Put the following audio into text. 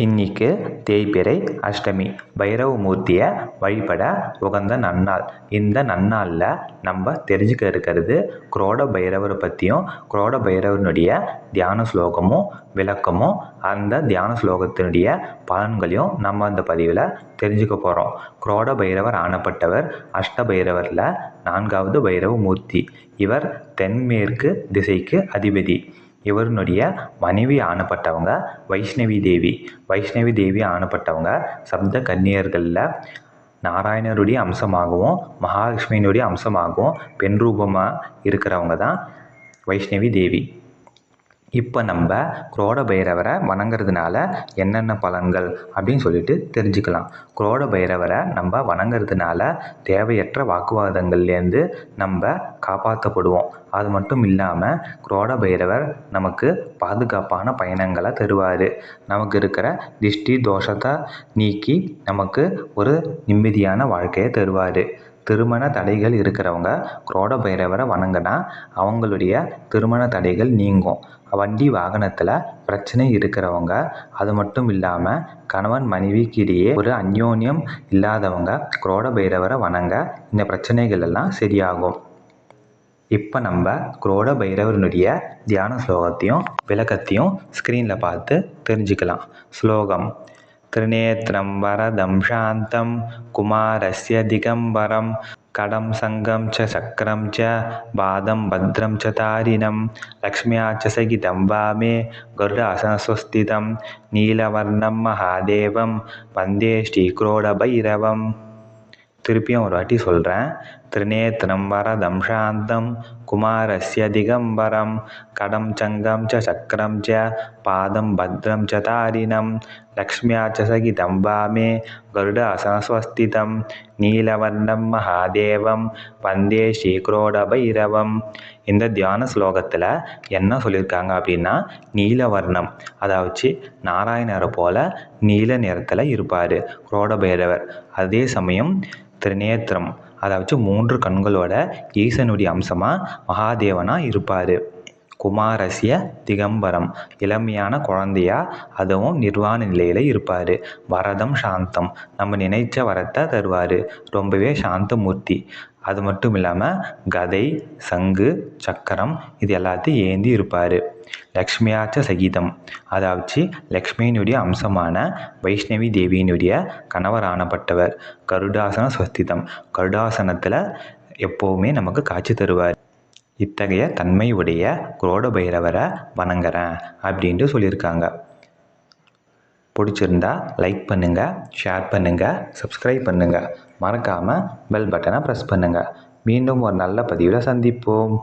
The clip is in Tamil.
இன்னைக்கு தேய்பிறை அஷ்டமி. பைரவமூர்த்தியை வழிபட உகந்த நன்னாள். இந்த நன்னாளில் நம்ம தெரிஞ்சுக்க இருக்கிறது குரோட பைரவரை பற்றியும் குரோட பைரவனுடைய தியான ஸ்லோகமும் விளக்கமும் அந்த தியான ஸ்லோகத்தினுடைய பலன்களையும் நம்ம அந்த பதிவில் தெரிஞ்சுக்க போகிறோம். குரோட பைரவர் ஆனப்பட்டவர் அஷ்ட பைரவரில் 4வது பைரவமூர்த்தி. இவர் தென்மேற்கு திசைக்கு அதிபதி. இவருடைய மனைவி ஆனப்பட்டவங்க வைஷ்ணவி தேவி. வைஷ்ணவி தேவி ஆனப்பட்டவங்க சப்த கன்னியர்களில் நாராயணருடைய அம்சமாகவும் மகாலட்சுமியினுடைய அம்சமாகவும் பெண் ரூபமாக இருக்கிறவங்க தான் வைஷ்ணவி தேவி. இப்போ நம்ம குரோட பைரவரை வணங்குறதுனால என்னென்ன பலன்கள் அப்படின்னு சொல்லிட்டு தெரிஞ்சுக்கலாம். குரோட பைரவரை நம்ம வணங்குறதுனால தேவையற்ற வாக்குவாதங்கள்லேருந்து நம்ம காப்பாற்றப்படுவோம். அது மட்டும் இல்லாமல் குரோட பைரவர் நமக்கு பாதுகாப்பான பயணங்களை தருவார். நமக்கு இருக்கிற திஷ்டி தோஷத்தை நீக்கி நமக்கு ஒரு நிம்மதியான வாழ்க்கையை தருவார். திருமண தடைகள் இருக்கிறவங்க குரோட பைரவரை வணங்கினா அவங்களுடைய திருமண தடைகள் நீங்கும். வண்டி வாகனத்தில் பிரச்சனை இருக்கிறவங்க, அது மட்டும் இல்லாமல் கணவன் மனைவிக்கு இடையே ஒரு அந்யோன்யம் இல்லாதவங்க குரோட பைரவரை வணங்க இந்த பிரச்சனைகள் எல்லாம் சரியாகும். இப்போ நம்ம குரோட பைரவனுடைய தியான ஸ்லோகத்தையும் விளக்கத்தையும் ஸ்க்ரீனில் பார்த்து தெரிஞ்சுக்கலாம். ஸ்லோகம்: त्रिनेत्रं वरदं शान्तं कुमारस्य दिगम्बरं कड़ं संगं च चक्रं च पादं भद्रं च तारिणं लक्ष्म्या च सहितं वामे गरुडासनस्वस्थितं नीलवर्णं महादेवं वन्दे श्रीक्रोडभैरवम्. திருப்பியும் ஒரு வாட்டி சொல்கிறேன். त्रिनेत्रं वरदं शान्तं कुमारस्य दिगम्बरं कड़ं संगं च चक्रं च पादं भद्रं च तारिणं लक्ष्म्या च सहितं वामे गरुडासनस्वस्थितं नीलवर्णं महादेवं वन्दे श्रीक्रोडभैरवम्. இந்த தியான ஸ்லோகத்தில் என்ன சொல்லியிருக்காங்க அப்படின்னா, நீலவர்ணம், அதாவது நாராயணரை போல நீல நிறத்தில் இருப்பார் குரோட பைரவர். அதே சமயம் திரிநேத்திரம், அதாவது 3 கண்களோட ஈசனுடைய அம்சமாக மகாதேவனாக இருப்பார். குமாரஸ்ய திகம்பரம், இளமையான குழந்தையா அதுவும் நிர்வாண நிலையில் இருப்பார். வரதம் சாந்தம், நம்ம நினைச்ச வரத்தை தருவார். ரொம்பவே சாந்தமூர்த்தி. அது மட்டும் இல்லாமல் கதை, சங்கு, சக்கரம் இது எல்லாத்தையும் ஏந்தி இருப்பார். லக்ஷ்மியாச்ச சகிதம், அதாவது லக்ஷ்மியினுடைய அம்சமான வைஷ்ணவி தேவியினுடைய கணவரானப்பட்டவர். கருடாசன ஸ்வஸ்திதம், கருடாசனத்தில் எப்போவுமே நமக்கு காட்சி தருவார். இத்தகைய தன்மை உடைய குரோட பைரவரை வணங்குறேன் அப்படின்ட்டு சொல்லியிருக்காங்க. பிடிச்சிருந்தா லைக் பண்ணுங்கள், ஷேர் பண்ணுங்கள், சப்ஸ்கிரைப் பண்ணுங்கள். மறக்காமல் பெல் பட்டனை ப்ரெஸ் பண்ணுங்கள். மீண்டும் ஒரு நல்ல பதிவில் சந்திப்போம்.